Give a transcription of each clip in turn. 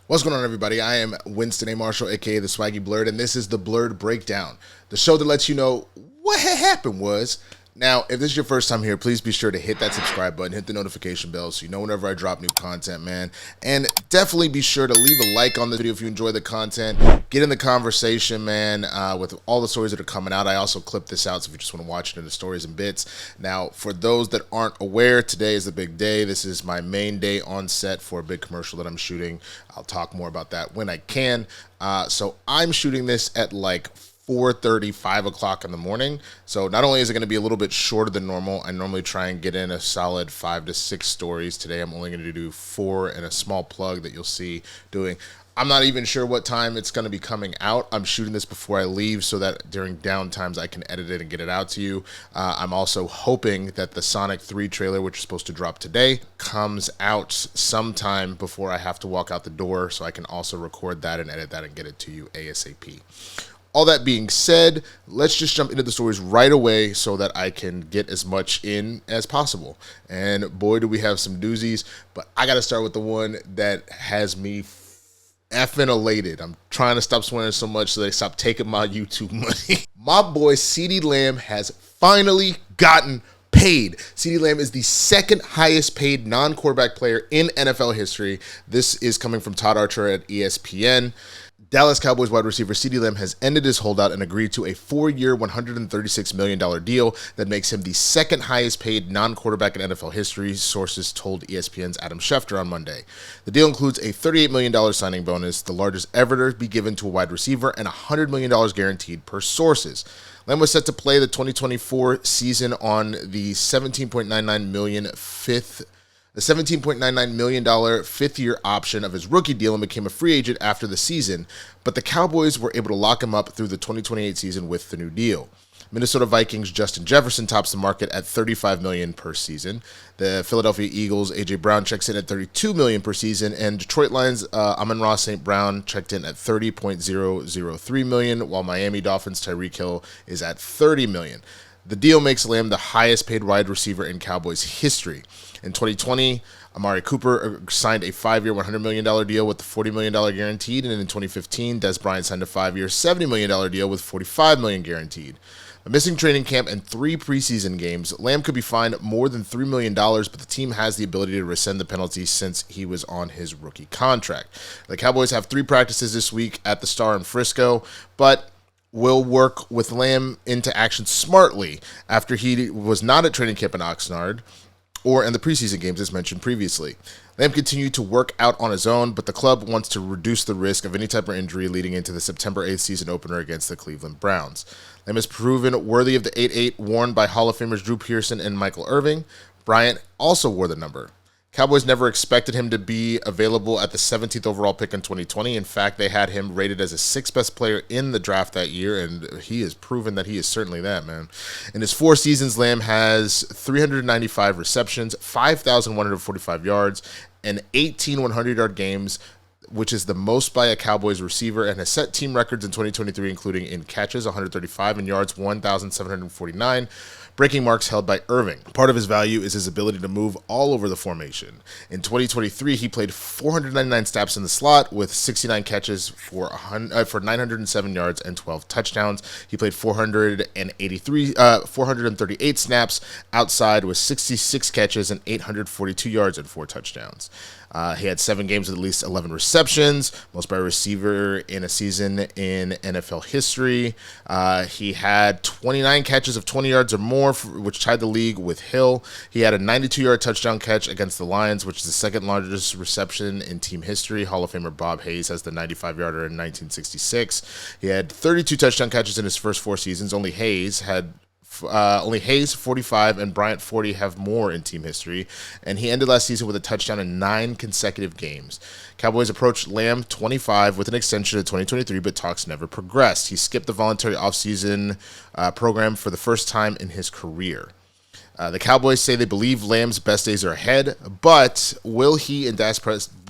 What's going on, everybody? I am Winston A. Marshall, aka the Swaggy Blerd, and this is the Blerd Breakdown, the show that lets you know what had happened was. Now, if this is your first time here, please be sure to hit that subscribe button, hit the notification bell so you know whenever I drop new content, man. And definitely be sure to leave a like on the video if you enjoy the content. Get in the conversation, man, with all the stories that are coming out. I also clip this out, so if you just want to watch it in the stories and bits. Now, for those that aren't aware, today is the big day. This is my main day on set for a big commercial that I'm shooting. I'll talk more about that when I can. So I'm shooting this at like 4:30, 5 o'clock in the morning. So not only is it going to be a little bit shorter than normal, I normally try and get in a solid 5 to 6 stories. Today I'm only going to do 4 and a small plug that you'll see doing. I'm not even sure what time it's going to be coming out. I'm shooting this before I leave so that during down times I can edit it and get it out to you. I'm also hoping that the Sonic 3 trailer, which is supposed to drop today, comes out sometime before I have to walk out the door, so I can also record that and edit that and get it to you ASAP. All that being said, let's just jump into the stories right away so that I can get as much in as possible. And boy, do we have some doozies, but I got to start with the one that has me effing elated. I'm trying to stop swearing so much so they stop taking my YouTube money. My boy CeeDee Lamb has finally gotten paid. CeeDee Lamb is the second highest paid non-quarterback player in NFL history. This is coming from Todd Archer at ESPN. Dallas Cowboys wide receiver CeeDee Lamb has ended his holdout and agreed to a 4-year, $136 million deal that makes him the second highest paid non-quarterback in NFL history, sources told ESPN's Adam Schefter on Monday. The deal includes a $38 million signing bonus, the largest ever to be given to a wide receiver, and $100 million guaranteed per sources. Lamb was set to play the 2024 season on the $17.99 million fifth-year option of his rookie deal and became a free agent after the season, but the Cowboys were able to lock him up through the 2028 season with the new deal. Minnesota Vikings Justin Jefferson tops the market at $35 million per season. The Philadelphia Eagles A.J. Brown checks in at $32 million per season, and Detroit Lions Amon-Ra St. Brown checked in at $30.003 million, while Miami Dolphins Tyreek Hill is at $30 million. The deal makes Lamb the highest paid wide receiver in Cowboys history. In 2020, Amari Cooper signed a 5-year, $100 million deal with the $40 million guaranteed, and in 2015, Des Bryant signed a 5-year, $70 million deal with $45 million guaranteed. A missing training camp and 3 preseason games, Lamb could be fined more than $3 million, but the team has the ability to rescind the penalty since he was on his rookie contract. The Cowboys have 3 practices this week at the Star in Frisco, but will work with Lamb into action smartly after he was not at training camp in Oxnard or in the preseason games as mentioned previously. Lamb continued to work out on his own, but the club wants to reduce the risk of any type of injury leading into the September 8th season opener against the Cleveland Browns. Lamb has proven worthy of the 8-8 worn by Hall of Famers Drew Pearson and Michael Irving. Bryant also wore the number. Cowboys never expected him to be available at the 17th overall pick in 2020. In fact, they had him rated as a 6th best player in the draft that year, and he has proven that he is certainly that, man. In his 4 seasons, Lamb has 395 receptions, 5,145 yards, and 18 100-yard games, which is the most by a Cowboys receiver, and has set team records in 2023, including in catches, 135, and yards, 1,749, breaking marks held by Irving. Part of his value is his ability to move all over the formation. In 2023, he played 499 snaps in the slot with 69 catches for 907 yards and 12 touchdowns. He played 438 snaps outside with 66 catches and 842 yards and 4 touchdowns. He had 7 games with at least 11 receptions, most by a receiver in a season in NFL history. He had 29 catches of 20 yards or more, which tied the league with Hill. He had a 92-yard touchdown catch against the Lions, which is the second largest reception in team history. Hall of Famer Bob Hayes has the 95-yarder in 1966. He had 32 touchdown catches in his first 4 seasons. Only Hayes, 45, and Bryant 40 have more in team history, and he ended last season with a touchdown in 9 consecutive games. Cowboys approached Lamb 25 with an extension to 2023, but talks never progressed. He skipped the voluntary offseason program for the first time in his career. The Cowboys say they believe Lamb's best days are ahead, but will he and Dak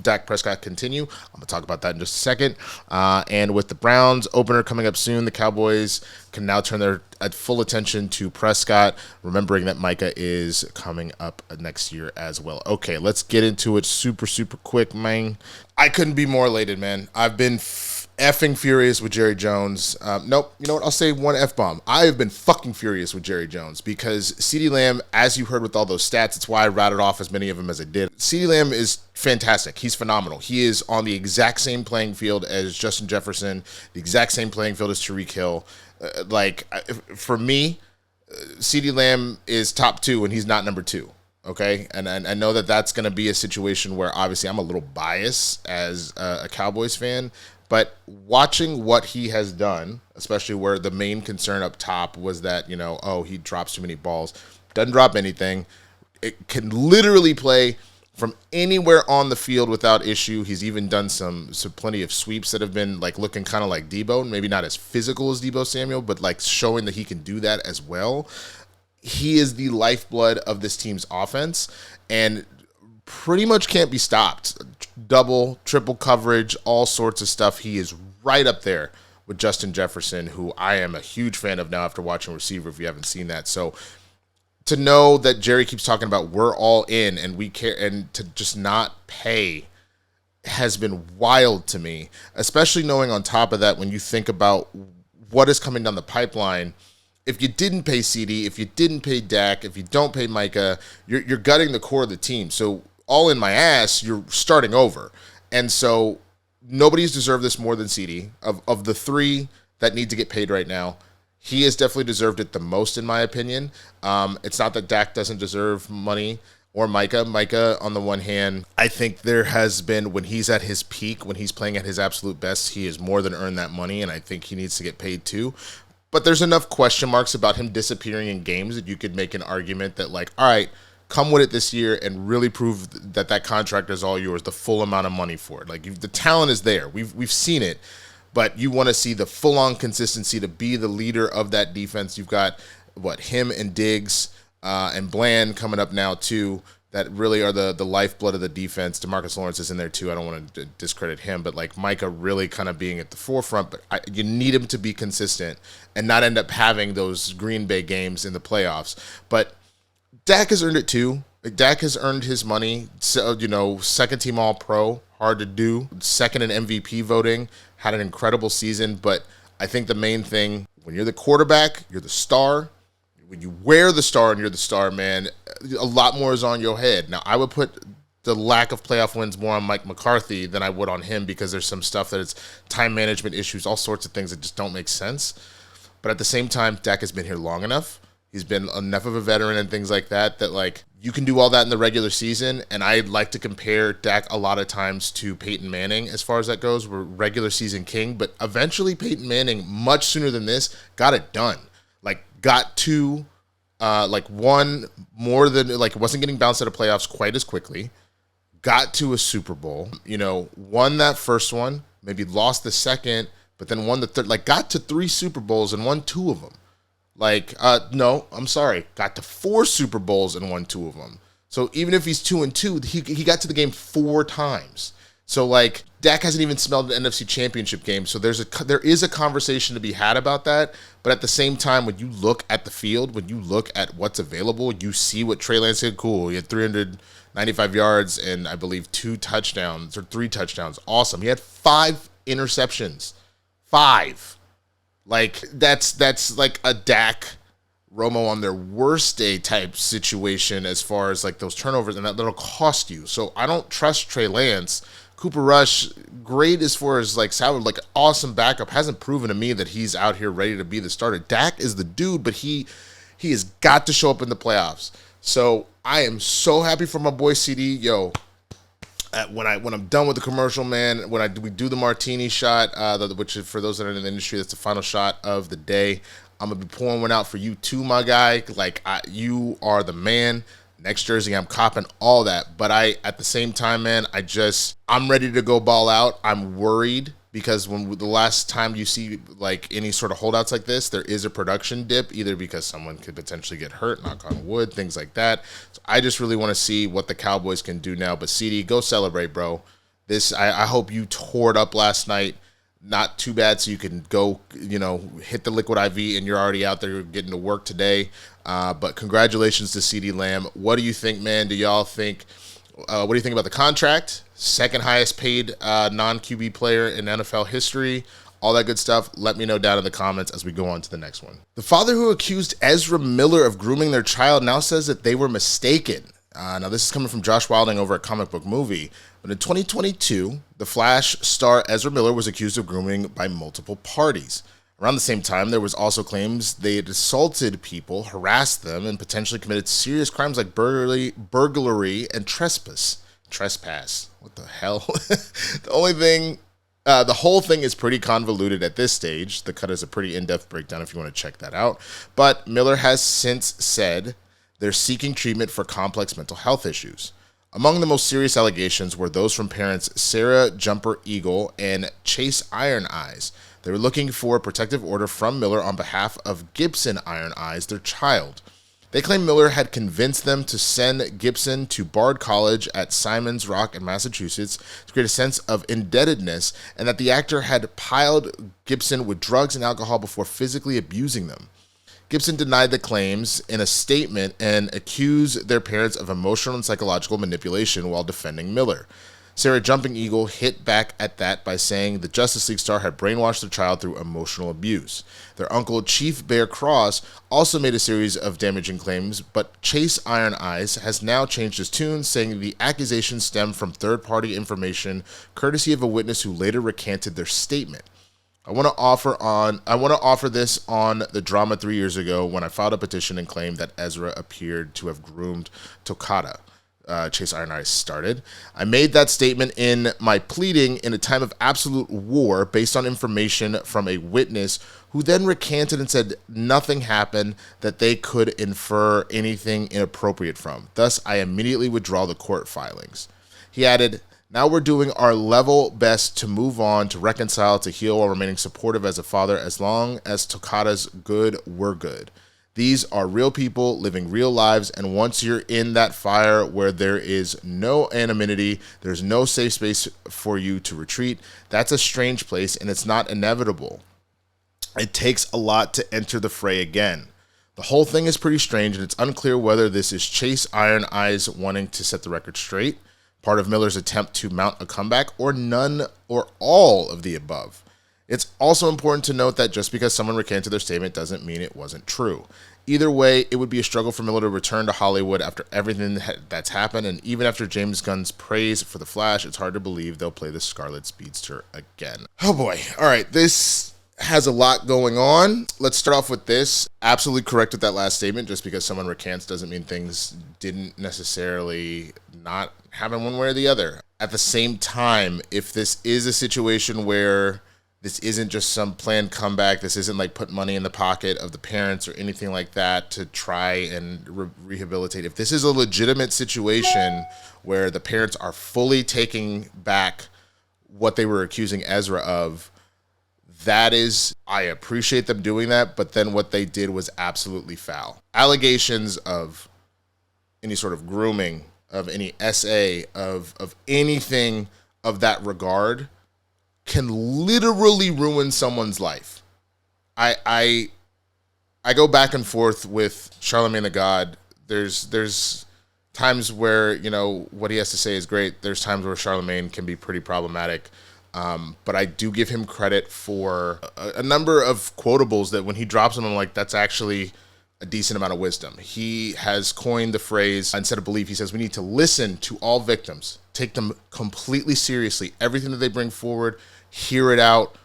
Dak Prescott continue? I'm going to talk about that in just a second. And with the Browns opener coming up soon, the Cowboys can now turn their full attention to Prescott, remembering that Micah is coming up next year as well. Okay, let's get into it super quick, man. I couldn't be more elated, man. I've been effing furious with Jerry Jones. Nope, you know what? I'll say one F-bomb. I have been fucking furious with Jerry Jones because CeeDee Lamb, as you heard with all those stats, it's why I rattled off as many of them as I did. CeeDee Lamb is fantastic. He's phenomenal. He is on the exact same playing field as Justin Jefferson, the exact same playing field as Tyreek Hill. For me, CeeDee Lamb is top 2 and he's not number 2. Okay, and I know that that's going to be a situation where obviously I'm a little biased as a Cowboys fan, but watching what he has done, especially where the main concern up top was that, he drops too many balls. Doesn't drop anything. It can literally play from anywhere on the field without issue. He's even done some plenty of sweeps that have been looking kind of like Debo, maybe not as physical as Debo Samuel, but showing that he can do that as well. He is the lifeblood of this team's offense and pretty much can't be stopped. Double, triple coverage, all sorts of stuff. He is right up there with Justin Jefferson, who I am a huge fan of now after watching receiver, if you haven't seen that. So to know that Jerry keeps talking about we're all in and we care, and to just not pay has been wild to me, especially knowing on top of that when you think about what is coming down the pipeline. If you didn't pay CeeDee, if you didn't pay Dak, if you don't pay Micah, you're gutting the core of the team. So all in my ass, you're starting over. And so nobody's deserved this more than CeeDee. Of the 3 that need to get paid right now, he has definitely deserved it the most, in my opinion. It's not that Dak doesn't deserve money or Micah. Micah, on the one hand, I think there has been, when he's at his peak, when he's playing at his absolute best, he has more than earned that money, and I think he needs to get paid too. But there's enough question marks about him disappearing in games that you could make an argument that, all right, come with it this year and really prove that contract is all yours, the full amount of money for it. The talent is there. We've seen it, but you want to see the full-on consistency to be the leader of that defense. You've got, him and Diggs and Bland coming up now too, that really are the lifeblood of the defense. DeMarcus Lawrence is in there too. I don't want to discredit him, but Micah really kind of being at the forefront. But you need him to be consistent and not end up having those Green Bay games in the playoffs. But Dak has earned it too. Dak has earned his money. So, second team All-Pro, hard to do. Second in MVP voting, had an incredible season. But I think the main thing, when you're the quarterback, you're the star. When you wear the star and you're the star, man, a lot more is on your head. Now, I would put the lack of playoff wins more on Mike McCarthy than I would on him, because there's some stuff that it's time management issues, all sorts of things that just don't make sense. But at the same time, Dak has been here long enough. He's been enough of a veteran and things like that, you can do all that in the regular season. And I'd like to compare Dak a lot of times to Peyton Manning as far as that goes. We're regular season king, but eventually Peyton Manning, much sooner than this, got it done. Got to, one more than, wasn't getting bounced out of playoffs quite as quickly. Got to a Super Bowl, won that first one, maybe lost the second, but then won the third, got to 3 Super Bowls and won 2 of them. No, I'm sorry, got to 4 Super Bowls and won 2 of them. So even if he's 2-2, he got to the game 4 times. So Dak hasn't even smelled an NFC Championship game. So there is a conversation to be had about that. But at the same time, when you look at the field, when you look at what's available, you see what Trey Lance did. Cool. He had 395 yards and I believe 2 touchdowns or 3 touchdowns. Awesome. He had 5 interceptions. 5. That's like a Dak Romo on their worst day type situation as far as those turnovers, and that'll cost you. So I don't trust Trey Lance. Cooper Rush, great as far as salary, awesome backup, hasn't proven to me that he's out here ready to be the starter. Dak is the dude, but he has got to show up in the playoffs. So I am so happy for my boy CeeDee. Yo, when I'm done with the commercial, man, we do the martini shot, which is, for those that are in the industry, that's the final shot of the day. I'm gonna be pouring one out for you too, my guy. You are the man. Next jersey, I'm copping all that. But at the same time, man, I'm ready to go ball out. I'm worried because when the last time you see any sort of holdouts like this, there is a production dip, either because someone could potentially get hurt, knock on wood, things like that. So I just really want to see what the Cowboys can do now. But CeeDee, go celebrate, bro. I hope you tore it up last night. Not too bad, so you can go, hit the liquid IV and you're already out there getting to work today. But congratulations to CeeDee Lamb. What do you think, man? What do you think about the contract? Second highest paid non-QB player in NFL history. All that good stuff. Let me know down in the comments as we go on to the next one. The father who accused Ezra Miller of grooming their child now says that they were mistaken. Now, this is coming from Josh Wilding over at Comic Book Movie. But in 2022, the Flash star Ezra Miller was accused of grooming by multiple parties. Around the same time, there was also claims they had assaulted people, harassed them, and potentially committed serious crimes like burglary and trespass. What the hell? The whole thing is pretty convoluted at this stage. The cut is a pretty in-depth breakdown if you want to check that out. But Miller has since said they're seeking treatment for complex mental health issues. Among the most serious allegations were those from parents Sarah Jumper Eagle and Chase Iron Eyes. They were looking for a protective order from Miller on behalf of Gibson Iron Eyes, their child. They claim Miller had convinced them to send Gibson to Bard College at Simon's Rock in Massachusetts to create a sense of indebtedness, and that the actor had piled Gibson with drugs and alcohol before physically abusing them. Gibson denied the claims in a statement and accused their parents of emotional and psychological manipulation while defending Miller. Sarah Jumping Eagle hit back at that by saying the Justice League star had brainwashed their child through emotional abuse. Their uncle, Chief Bear Cross, also made a series of damaging claims, but Chase Iron Eyes has now changed his tune, saying the accusations stem from third-party information, courtesy of a witness who later recanted their statement. I want to offer this on the drama 3 years ago when I filed a petition and claimed that Ezra appeared to have groomed Tokata. Chase Iron Eyes started. I made that statement in my pleading in a time of absolute war based on information from a witness who then recanted and said nothing happened that they could infer anything inappropriate from. Thus, I immediately withdraw the court filings. He added, now we're doing our level best to move on, to reconcile, to heal while remaining supportive as a father. As long as Tokata's good, we're good. These are real people living real lives, and once you're in that fire where there is no anonymity, there's no safe space for you to retreat, that's a strange place, and it's not inevitable. It takes a lot to enter the fray again. The whole thing is pretty strange, and it's unclear whether this is Chase Iron Eyes wanting to set the record straight, part of Miller's attempt to mount a comeback, or none or all of the above. It's also important to note that just because someone recanted their statement doesn't mean it wasn't true. Either way, it would be a struggle for Miller to return to Hollywood after everything that's happened, and even after James Gunn's praise for The Flash, it's hard to believe they'll play the Scarlet Speedster again. Oh boy. All right, this has a lot going on. Let's start off with this. Absolutely correct with that last statement. Just because someone recants doesn't mean things didn't necessarily not happen one way or the other. At the same time, if this is a situation where this isn't just some planned comeback, this isn't like put money in the pocket of the parents or anything like that to try and rehabilitate. If this is a legitimate situation where the parents are fully taking back what they were accusing Ezra of, that is, I appreciate them doing that, but then what they did was absolutely foul. Allegations of any sort of grooming, of any SA, of anything of that regard can literally ruin someone's life. I go back and forth with Charlemagne the God. There's times where, what he has to say is great. There's times where Charlemagne can be pretty problematic. But I do give him credit for a number of quotables that when he drops them, I'm like, that's actually a decent amount of wisdom. He has coined the phrase, instead of belief, he says, we need to listen to all victims, take them completely seriously, everything that they bring forward, hear it out,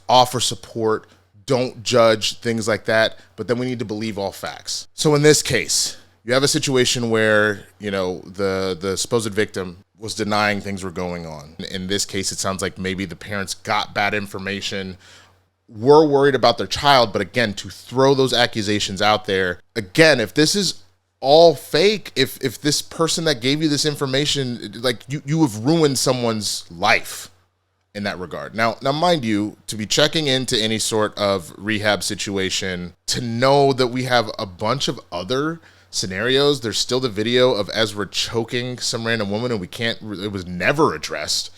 offer support, don't judge, things like that. But then we need to believe all facts. So in this case, you have a situation where, the supposed victim was denying things were going on. In this case, it sounds like maybe the parents got bad information, were worried about their child, but again, to throw those accusations out there, again, if this is all fake, if this person that gave you this information, like you have ruined someone's life in that regard. Now, mind you, to be checking into any sort of rehab situation, to know that we have a bunch of other scenarios. There's still the video of Ezra choking some random woman, and it was never addressed.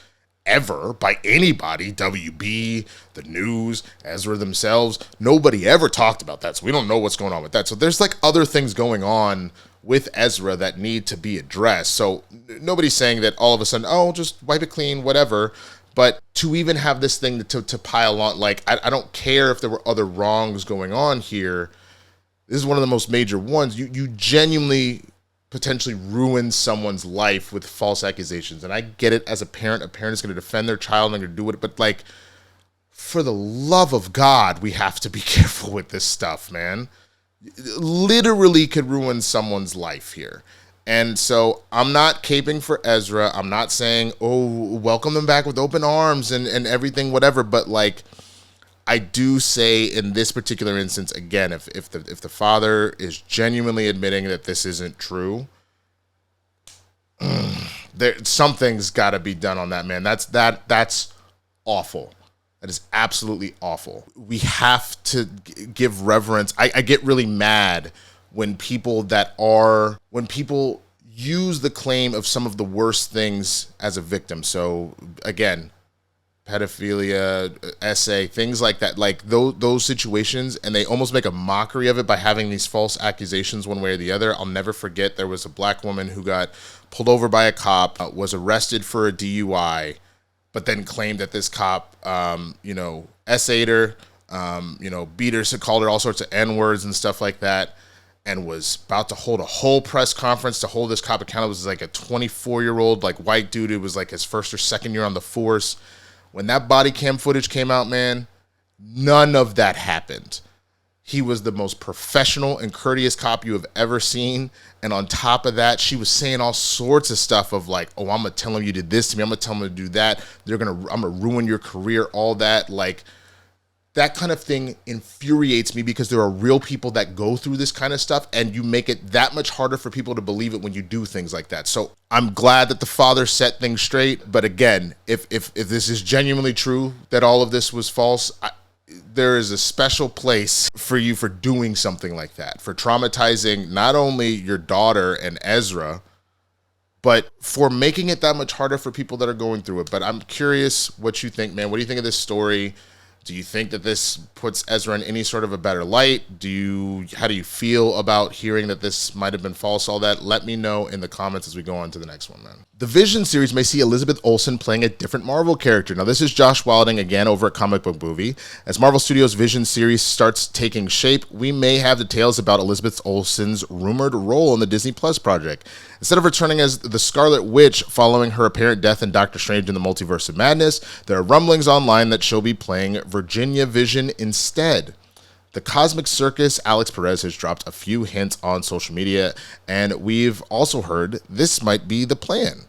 ever by anybody, WB, the news, Ezra themselves. Nobody ever talked about that, so we don't know what's going on with that. So there's like other things going on with Ezra that need to be addressed. So nobody's saying that all of a sudden, oh, just wipe it clean, whatever. But to even have this thing to pile on, like, I don't care if there were other wrongs going on here. This is one of the most major ones. You genuinely potentially ruin someone's life with false accusations. And I get it, as a parent is going to defend their child and they're going to do it. But, like, for the love of God, we have to be careful with this stuff, man. It literally could ruin someone's life here. And so I'm not caping for Ezra. I'm not saying, oh, welcome them back with open arms and everything, whatever. But, like, I do say in this particular instance, again, if the father is genuinely admitting that this isn't true, something's got to be done on that, man. That's awful. That is absolutely awful. We have to give reverence. I get really mad when people use the claim of some of the worst things as a victim. So again, pedophilia, SA, things like that, like those situations, and they almost make a mockery of it by having these false accusations one way or the other. I'll never forget, there was a black woman who got pulled over by a cop, was arrested for a DUI, but then claimed that this cop, SA'd her, beat her, called her all sorts of N-words and stuff like that, and was about to hold a whole press conference to hold this cop accountable. It was like a 24-year-old, like, white dude. It was like his first or second year on the force. When that body cam footage came out, man, none of that happened. He was the most professional and courteous cop you have ever seen. And on top of that, she was saying all sorts of stuff of like, oh, I'm going to tell him you did this to me. I'm going to tell him to do that. I'm going to ruin your career, all that. Like, that kind of thing infuriates me, because there are real people that go through this kind of stuff, and you make it that much harder for people to believe it when you do things like that. So I'm glad that the father set things straight. But again, if this is genuinely true that all of this was false, there is a special place for you for doing something like that, for traumatizing not only your daughter and Ezra, but for making it that much harder for people that are going through it. But I'm curious what you think, man. What do you think of this story? Do you think that this puts Ezra in any sort of a better light? How do you feel about hearing that this might have been false, all that? Let me know in the comments as we go on to the next one, man. The Vision series may see Elizabeth Olsen playing a different Marvel character. Now, this is Josh Wilding again over at Comic Book Movie. As Marvel Studios' Vision series starts taking shape, we may have details about Elizabeth Olsen's rumored role in the Disney Plus project. Instead of returning as the Scarlet Witch following her apparent death in Doctor Strange in the Multiverse of Madness, there are rumblings online that she'll be playing Virginia Vision instead. The Cosmic Circus, Alex Perez, has dropped a few hints on social media, and we've also heard this might be the plan.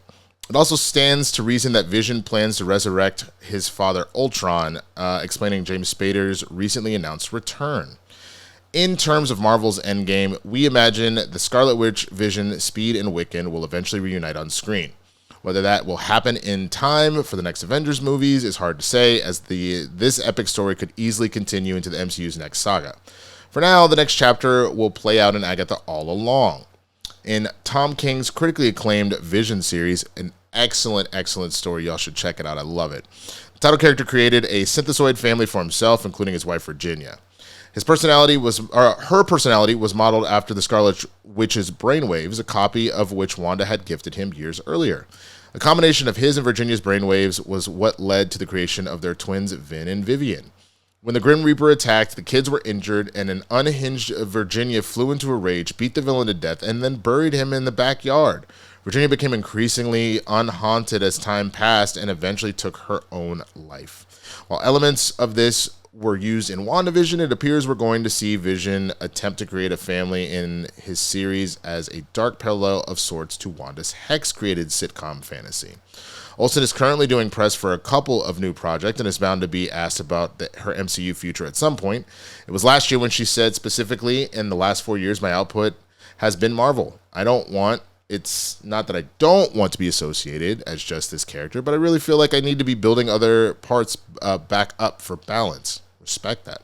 It also stands to reason that Vision plans to resurrect his father Ultron, explaining James Spader's recently announced return. In terms of Marvel's Endgame, we imagine the Scarlet Witch, Vision, Speed, and Wiccan will eventually reunite on screen. Whether that will happen in time for the next Avengers movies is hard to say, as this epic story could easily continue into the MCU's next saga. For now, the next chapter will play out in Agatha all along. In Tom King's critically acclaimed Vision series, an excellent story. Y'all should check it out. I love it. The title character created a synthesoid family for himself, including his wife Virginia. Her personality was modeled after the Scarlet Witch's brainwaves, a copy of which Wanda had gifted him years earlier. A combination of his and Virginia's brainwaves was what led to the creation of their twins, Vin and Vivian. When the Grim Reaper attacked, the kids were injured, and an unhinged Virginia flew into a rage, beat the villain to death, and then buried him in the backyard. Virginia became increasingly unhaunted as time passed and eventually took her own life. While elements of this were used in WandaVision, it appears we're going to see Vision attempt to create a family in his series as a dark parallel of sorts to Wanda's Hex-created sitcom fantasy. Olsen is currently doing press for a couple of new projects and is bound to be asked about her MCU future at some point. It was last year when she said specifically, in the last 4 years, my output has been Marvel. It's not that I don't want to be associated as just this character, but I really feel like I need to be building other parts back up for balance. Respect that.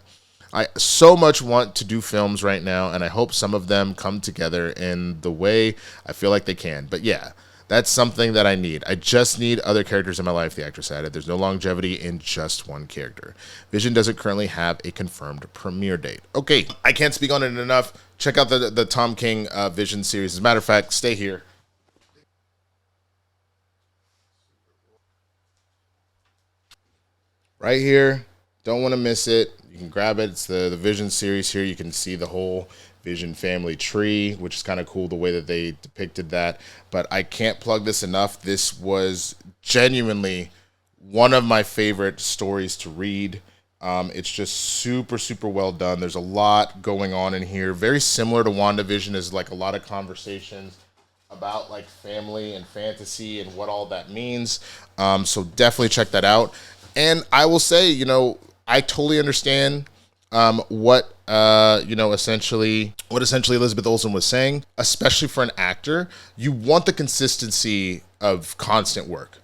I so much want to do films right now, and I hope some of them come together in the way I feel like they can. But yeah, That's something that I need. I just need other characters in my life, the actress added. There's no longevity in just one character. Vision doesn't currently have a confirmed premiere date. Okay, I can't speak on it enough. Check out the Tom King Vision series. As a matter of fact, stay here. Right here. Don't want to miss it. You can grab it. It's the Vision series here. You can see the whole Vision family tree, which is kind of cool the way that they depicted that. But I can't plug this enough. This was genuinely one of my favorite stories to read. It's just super, super well done. There's a lot going on in here. Very similar to WandaVision, is like a lot of conversations about like family and fantasy and what all that means. So definitely check that out. And I will say, I totally understand what essentially Elizabeth Olsen was saying, especially for an actor. You want the consistency of constant work.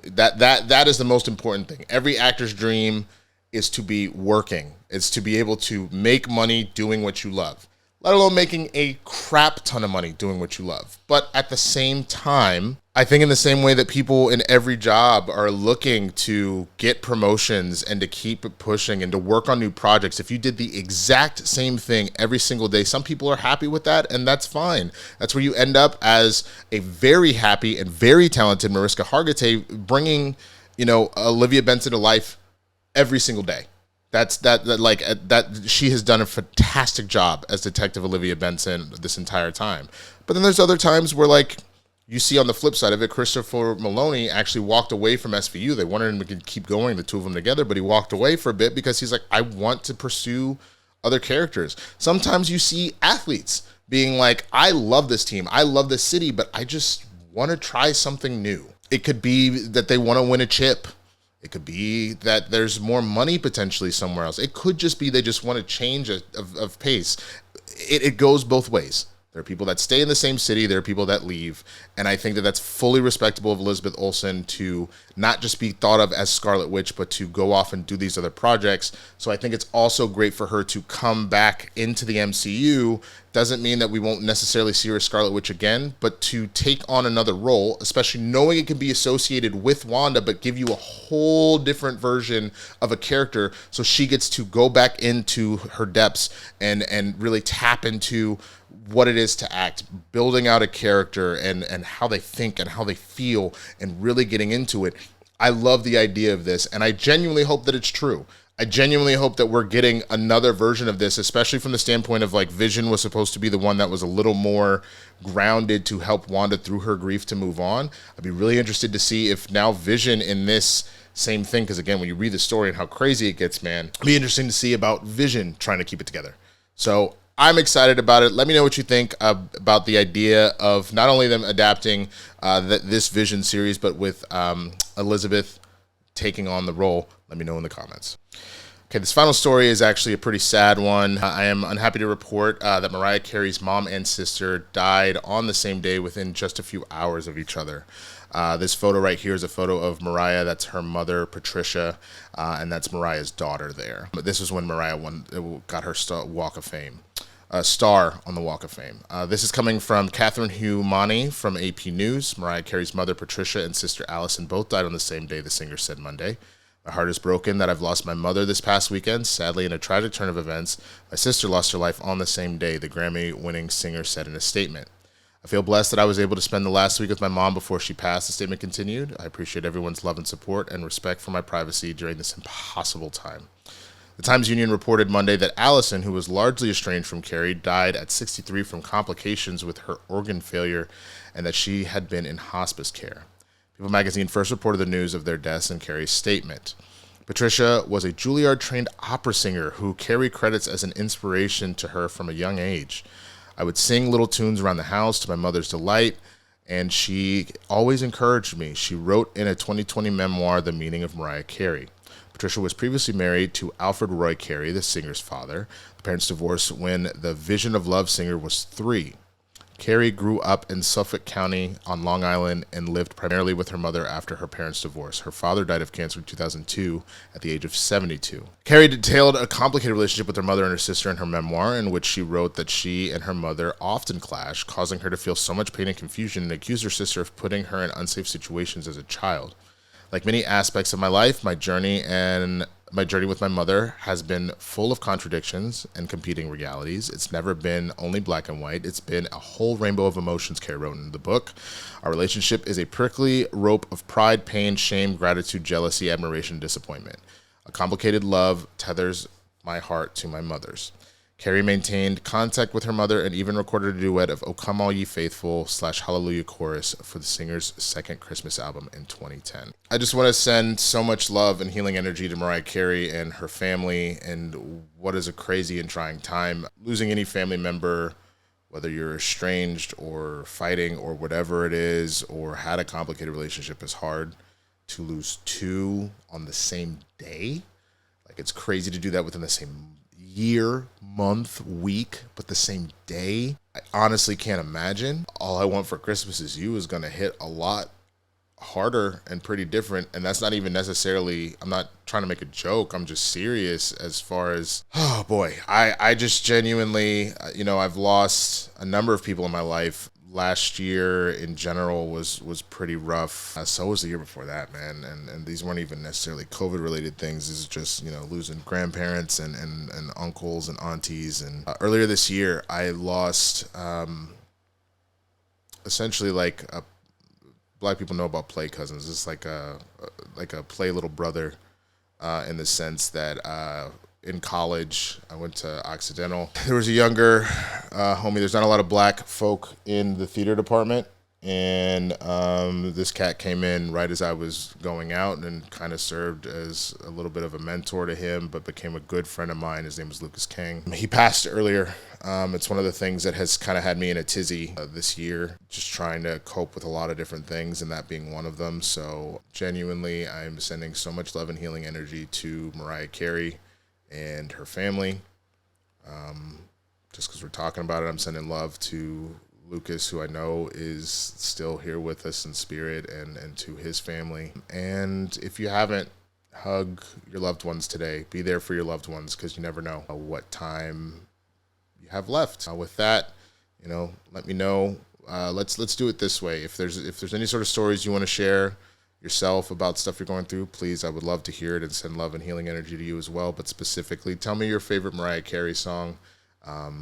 That is the most important thing. Every actor's dream is to be working. It's to be able to make money doing what you love, let alone making a crap ton of money doing what you love. But at the same time, I think in the same way that people in every job are looking to get promotions and to keep pushing and to work on new projects, if you did the exact same thing every single day, some people are happy with that, and that's fine. That's where you end up as a very happy and very talented Mariska Hargitay, bringing, Olivia Benson to life every single day. That she has done a fantastic job as Detective Olivia Benson this entire time. But then there's other times where, like, you see on the flip side of it, Christopher Maloney actually walked away from SVU. They wanted him to keep going, the two of them together, but he walked away for a bit because he's like, I want to pursue other characters. Sometimes you see athletes being like, I love this team, I love this city, but I just want to try something new. It could be that they want to win a chip. It could be that there's more money potentially somewhere else. It could just be they just want to change of pace. It goes both ways. There are people that stay in the same city. There are people that leave. And I think that that's fully respectable of Elizabeth Olsen to not just be thought of as Scarlet Witch, but to go off and do these other projects. So I think it's also great for her to come back into the MCU. Doesn't mean that we won't necessarily see her as Scarlet Witch again, but to take on another role, especially knowing it can be associated with Wanda, but give you a whole different version of a character, so she gets to go back into her depths and really tap into what it is to act, building out a character and how they think and how they feel and really getting into it. I love the idea of this, and I genuinely hope that it's true. I genuinely hope that we're getting another version of this, especially from the standpoint of, like, Vision was supposed to be the one that was a little more grounded to help Wanda through her grief to move on. I'd be really interested to see if now Vision in this same thing, because again, when you read the story and how crazy it gets, man, it'd be interesting to see about Vision trying to keep it together. So I'm excited about it. Let me know what you think about the idea of not only them adapting this Vision series, but with Elizabeth taking on the role. Let me know in the comments. Okay, this final story is actually a pretty sad one. I am unhappy to report that Mariah Carey's mom and sister died on the same day within just a few hours of each other. This photo right here is a photo of Mariah. That's her mother, Patricia, and that's Mariah's daughter there. But this was when Mariah got her Walk of Fame. Star on the Walk of Fame. This is coming from Catherine Hugh Money from AP News. Mariah Carey's mother, Patricia, and sister Allison both died on the same day, the singer said Monday. My heart is broken that I've lost my mother this past weekend. Sadly, in a tragic turn of events, my sister lost her life on the same day, the Grammy-winning singer said in a statement. I feel blessed that I was able to spend the last week with my mom before she passed, the statement continued. I appreciate everyone's love and support and respect for my privacy during this impossible time. The Times-Union reported Monday that Allison, who was largely estranged from Carey, died at 63 from complications with her organ failure and that she had been in hospice care. People magazine first reported the news of their deaths in Carey's statement. Patricia was a Juilliard-trained opera singer who Carey credits as an inspiration to her from a young age. I would sing little tunes around the house to my mother's delight, and she always encouraged me. She wrote in a 2020 memoir, The Meaning of Mariah Carey. Patricia was previously married to Alfred Roy Carey, the singer's father. The parents divorced when the Vision of Love singer was 3. Carey grew up in Suffolk County on Long Island and lived primarily with her mother after her parents' divorce. Her father died of cancer in 2002 at the age of 72. Carey detailed a complicated relationship with her mother and her sister in her memoir, in which she wrote that she and her mother often clashed, causing her to feel so much pain and confusion, and accused her sister of putting her in unsafe situations as a child. Like many aspects of my life, my journey with my mother has been full of contradictions and competing realities. It's never been only black and white. It's been a whole rainbow of emotions, Carey wrote in the book. Our relationship is a prickly rope of pride, pain, shame, gratitude, jealousy, admiration, disappointment. A complicated love tethers my heart to my mother's. Carey maintained contact with her mother and even recorded a duet of O Come All Ye Faithful / Hallelujah chorus for the singer's second Christmas album in 2010. I just want to send so much love and healing energy to Mariah Carey and her family, and what is a crazy and trying time. Losing any family member, whether you're estranged or fighting or whatever it is, or had a complicated relationship, is hard. To lose two on the same day, like, it's crazy to do that within the same year, month, week, but the same day. I honestly can't imagine. All I Want for Christmas Is You is going to hit a lot harder and pretty different, and that's not even necessarily, I'm not trying to make a joke, I'm just serious as far as, oh boy, I just genuinely, I've lost a number of people in my life. Last year in general was pretty rough. So was the year before that, man. And these weren't even necessarily COVID related things. This is just, losing grandparents and uncles and aunties. And earlier this year, I lost essentially like black people know about play cousins. It's like a play little brother in the sense that in college, I went to Occidental. There was a younger homie. There's not a lot of black folk in the theater department. And this cat came in right as I was going out and kind of served as a little bit of a mentor to him, but became a good friend of mine. His name was Lucas King. He passed earlier. It's one of the things that has kind of had me in a tizzy this year, just trying to cope with a lot of different things, and that being one of them. So genuinely, I'm sending so much love and healing energy to Mariah Carey and her family. Just because we're talking about it, I'm sending love to Lucas, who I know is still here with us in spirit, and to his family. And if you haven't, hug your loved ones today. Be there for your loved ones, because you never know what time you have left. With that, let me know. Let's do it this way. If there's any sort of stories you want to share yourself about stuff you're going through, please, I would love to hear it and send love and healing energy to you as well. But specifically, tell me your favorite Mariah Carey song.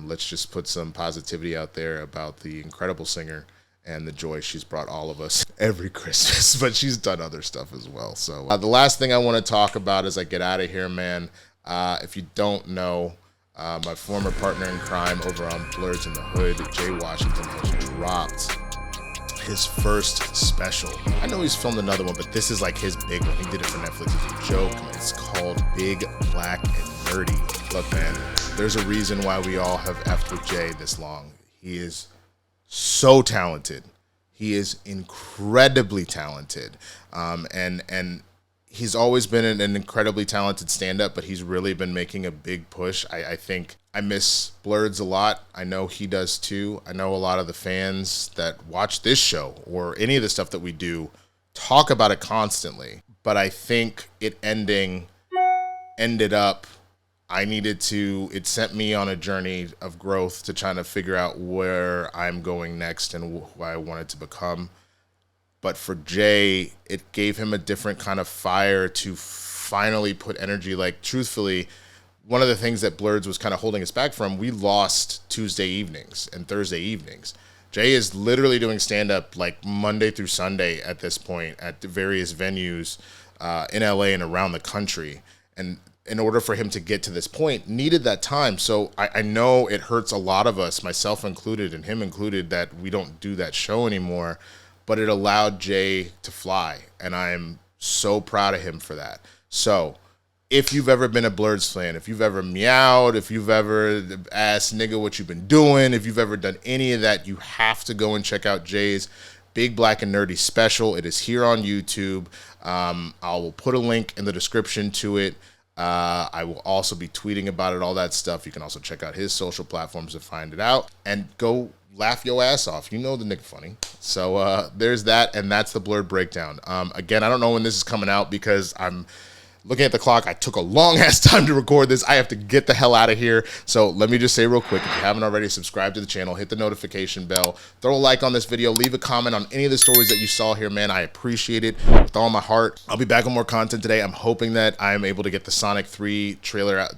Let's just put some positivity out there about the incredible singer and the joy she's brought all of us every Christmas. But she's done other stuff as well. So the last thing I want to talk about as I get out of here, man, if you don't know, my former partner in crime over on Blerds in the Hood, Jay Washington, has dropped his first special. I know he's filmed another one, but this is like his big one. He did it for Netflix as a joke. It's called Big, Black, and Nerdy. Look, man, there's a reason why we all have effed with Jay this long. He is so talented. He is incredibly talented. And he's always been an incredibly talented stand-up, but he's really been making a big push. I think I miss Blerds a lot. I know he does too. I know a lot of the fans that watch this show or any of the stuff that we do talk about it constantly. But I think it ended up, it sent me on a journey of growth to trying to figure out where I'm going next and who I wanted to become. But for Jay, it gave him a different kind of fire to finally put energy. Like, truthfully, one of the things that Blerds was kind of holding us back from, we lost Tuesday evenings and Thursday evenings. Jay is literally doing stand-up like Monday through Sunday at this point at the various venues in LA and around the country. And in order for him to get to this point, needed that time. So I know it hurts a lot of us, myself included and him included, that we don't do that show anymore. But it allowed Jay to fly, and I am so proud of him for that. So if you've ever been a Blerds fan, if you've ever meowed, if you've ever asked nigga what you've been doing, if you've ever done any of that, you have to go and check out Jay's Big, Black, and Nerdy special. It is here on YouTube. I will put a link in the description to it. I will also be tweeting about it, all that stuff. You can also check out his social platforms to find it out. And go laugh your ass off. You know the nigga funny. So there's that, and that's the Blerd Breakdown. Again, I don't know when this is coming out because I'm looking at the clock. I took a long ass time to record this. I have to get the hell out of here. So let me just say real quick, if you haven't already, subscribe to the channel, hit the notification bell, throw a like on this video, leave a comment on any of the stories that you saw here, man. I appreciate it with all my heart. I'll be back with more content today. I'm hoping that I'm able to get the Sonic 3 trailer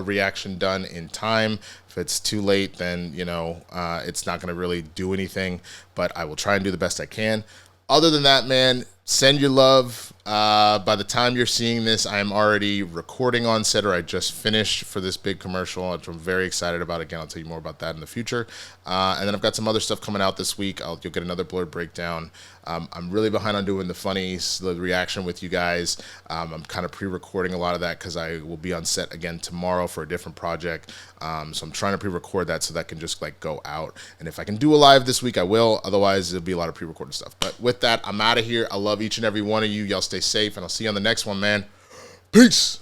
reaction done in time. If it's too late, then, you know, it's not going to really do anything, but I will try and do the best I can. Other than that, man, send your love. By the time you're seeing this, I'm already recording on set, or I just finished for this big commercial, which I'm very excited about. Again, I'll tell you more about that in the future. And then I've got some other stuff coming out this week. You'll get another Blerd Breakdown. I'm really behind on doing the funnies, the reaction with you guys. I'm kind of pre-recording a lot of that because I will be on set again tomorrow for a different project. So I'm trying to pre-record that so that can just like go out. And if I can do a live this week, I will. Otherwise, it'll be a lot of pre-recorded stuff. But with that, I'm out of here. I love each and every one of you. Y'all stay safe, and I'll see you on the next one, man. Peace.